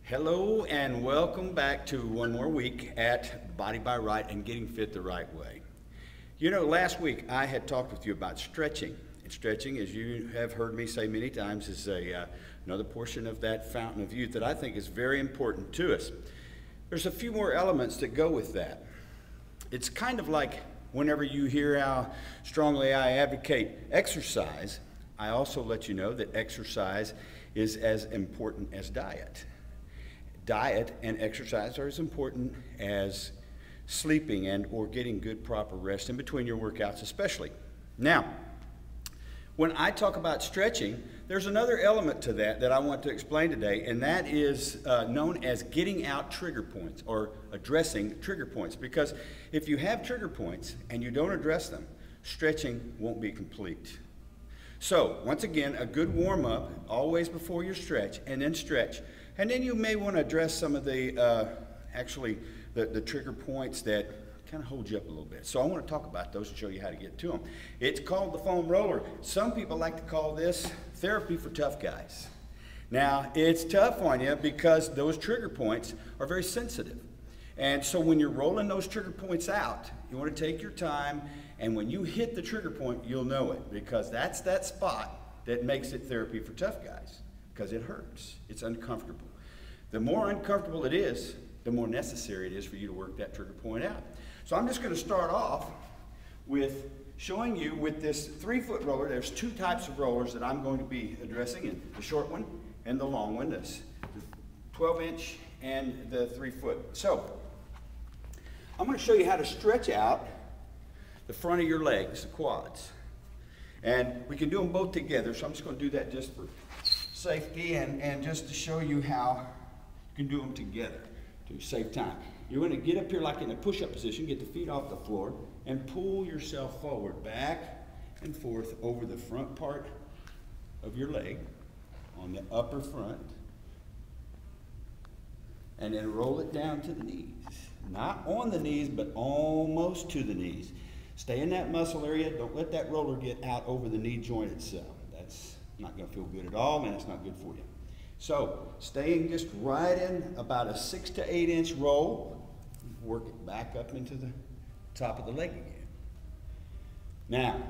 Hello and welcome back to one more week at Body by Right and Getting Fit the Right Way. You know, last week I had talked with you about stretching. And stretching, as you have heard me say many times, is another portion of that fountain of youth that I think is very important to us. There's a few more elements that go with that. It's kind of like whenever you hear how strongly I advocate exercise, I also let you know that exercise is as important as diet. Diet and exercise are as important as sleeping and or getting good proper rest in between your workouts especially. Now, when I talk about stretching, there's another element to that I want to explain today, and that is known as getting out trigger points or addressing trigger points. Because if you have trigger points and you don't address them, stretching won't be complete. So, once again, a good warm-up always before your stretch, and then stretch. And then you may want to address some of the trigger points that kind of hold you up a little bit. So I want to talk about those and show you how to get to them. It's called the foam roller. Some people like to call this therapy for tough guys. Now, it's tough on you because those trigger points are very sensitive. And so when you're rolling those trigger points out, you want to take your time, and when you hit the trigger point, you'll know it, because that's that spot that makes it therapy for tough guys, because it hurts. It's uncomfortable. The more uncomfortable it is, the more necessary it is for you to work that trigger point out. So I'm just going to start off with showing you with this 3-foot roller. There's 2 types of rollers that I'm going to be addressing, and the short one and the long one, this 12-inch and the 3-foot. So I'm going to show you how to stretch out the front of your legs, the quads. And we can do them both together, so I'm just going to do that just for safety and just to show you how you can do them together to save time. You're going to get up here like in a push-up position, get the feet off the floor, and pull yourself forward, back and forth over the front part of your leg on the upper front, and then roll it down to the knees. Not on the knees, but almost to the knees. Stay in that muscle area. Don't let that roller get out over the knee joint itself. That's not going to feel good at all, and it's not good for you. So, staying just right in about a 6 to 8 inch roll. Work it back up into the top of the leg again. Now,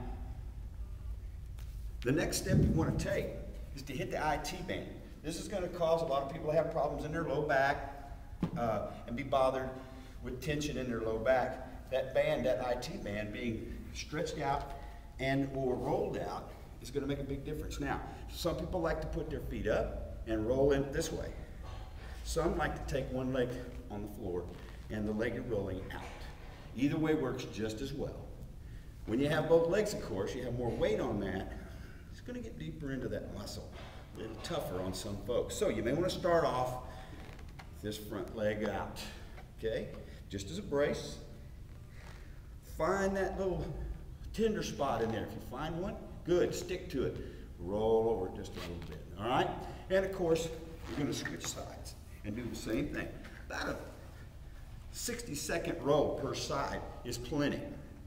the next step you want to take is to hit the IT band. This is going to cause a lot of people to have problems in their low back and be bothered with tension in their low back. That band, that IT band, being stretched out and or rolled out is going to make a big difference. Now, some people like to put their feet up and roll in this way. Some like to take one leg on the floor and the leg rolling out. Either way works just as well. When you have both legs, of course, you have more weight on that. It's going to get deeper into that muscle. A little tougher on some folks. So you may want to start off with this front leg out. Okay? Just as a brace. Find that little tender spot in there. If you find one, good. Stick to it. Roll over it just a little bit. All right? And of course, you're going to switch sides and do the same thing. About a 60-second roll per side is plenty.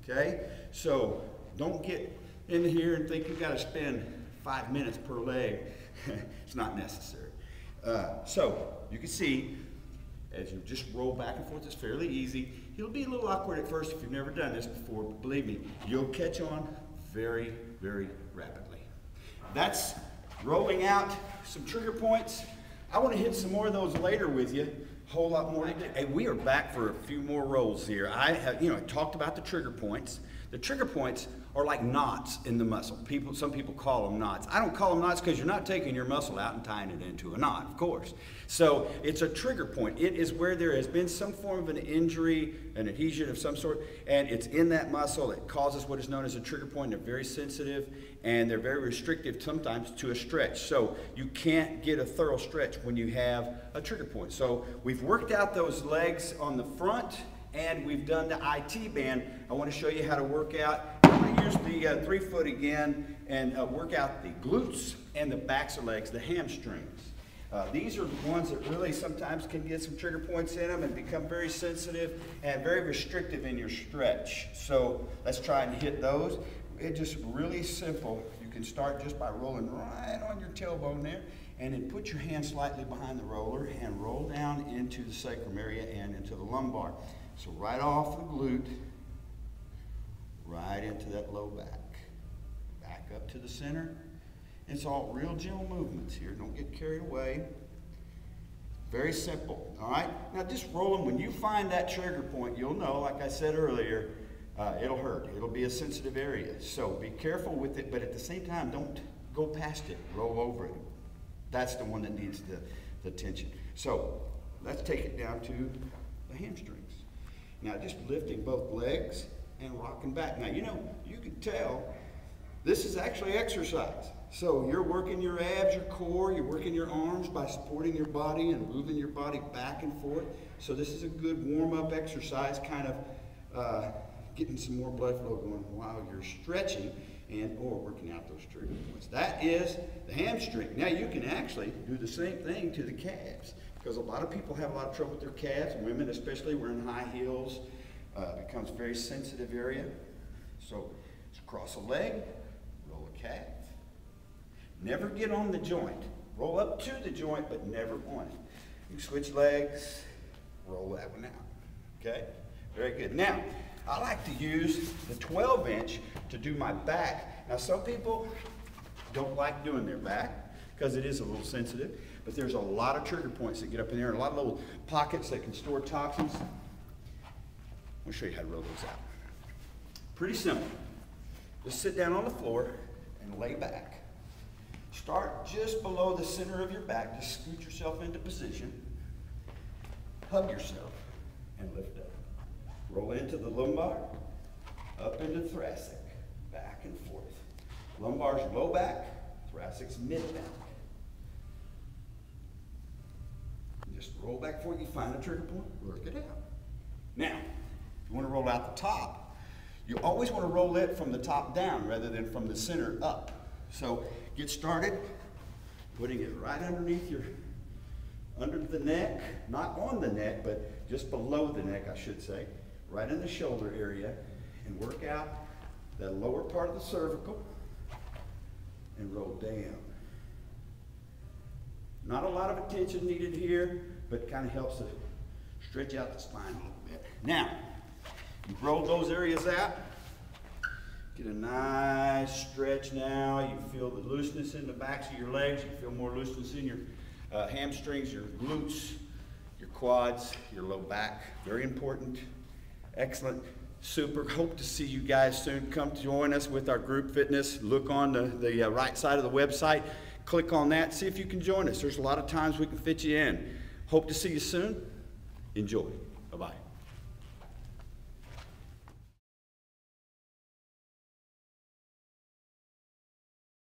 Okay? So don't get in here and think you've got to spend 5 minutes per leg. It's not necessary. So you can see as you just roll back and forth, it's fairly easy. It'll be a little awkward at first if you've never done this before, but believe me, you'll catch on very, very rapidly. That's rolling out some trigger points. I want to hit some more of those later with you. A whole lot more to do. Hey, we are back for a few more rolls here. I talked about the trigger points. The trigger points are like knots in the muscle. Some people call them knots. I don't call them knots because you're not taking your muscle out and tying it into a knot, of course. So it's a trigger point. It is where there has been some form of an injury, an adhesion of some sort, and it's in that muscle. It causes what is known as a trigger point. They're very sensitive, and they're very restrictive sometimes to a stretch. So you can't get a thorough stretch when you have a trigger point. So we've worked out those legs on the front, and we've done the IT band. I want to show you how to work out. I'm going to use the 3-foot again and work out the glutes and the backs of legs, the hamstrings. These are the ones that really sometimes can get some trigger points in them and become very sensitive and very restrictive in your stretch. So let's try and hit those. It's just really simple. You can start just by rolling right on your tailbone there, and then put your hand slightly behind the roller and roll down into the sacrum area and into the lumbar. So right off the glute, right into that low back. Back up to the center. It's all real gentle movements here. Don't get carried away. Very simple, all right? Now just roll them. When you find that trigger point, you'll know, like I said earlier, it'll hurt. It'll be a sensitive area. So be careful with it, but at the same time, don't go past it. Roll over it. That's the one that needs the tension. So let's take it down to the hamstrings. Now just lifting both legs and rocking back. Now, you know, you can tell this is actually exercise. So you're working your abs, your core, you're working your arms by supporting your body and moving your body back and forth. So this is a good warm-up exercise, kind of getting some more blood flow going while you're stretching and or working out those trigger points. That is the hamstring. Now you can actually do the same thing to the calves, because a lot of people have a lot of trouble with their calves, women especially wearing high heels. Becomes a very sensitive area. So cross a leg, roll a calf. Never get on the joint. Roll up to the joint, but never on it. You switch legs, roll that one out. Okay? Very good. Now, I like to use the 12-inch to do my back. Now, some people don't like doing their back because it is a little sensitive, but there's a lot of trigger points that get up in there and a lot of little pockets that can store toxins. I'll show you how to roll those out. Pretty simple. Just sit down on the floor and lay back. Start just below the center of your back. Just scoot yourself into position. Hug yourself and lift up. Roll into the lumbar, up into thoracic, back and forth. Lumbar's low back, thoracic's mid back. Just roll back forward. You find a trigger point, work it out. Now, you want to roll out the top. You always want to roll it from the top down rather than from the center up. So get started putting it right underneath under the neck, not on the neck, but just below the neck, I should say, right in the shoulder area, and work out that lower part of the cervical and roll down. Not a lot of attention needed here, but kind of helps to stretch out the spine a little bit. Now, you've rolled those areas out. Get a nice stretch now. You feel the looseness in the backs of your legs. You feel more looseness in your hamstrings, your glutes, your quads, your low back. Very important. Excellent. Super. Hope to see you guys soon. Come join us with our group fitness. Look on the right side of the website. Click on that. See if you can join us. There's a lot of times we can fit you in. Hope to see you soon. Enjoy. Bye-bye.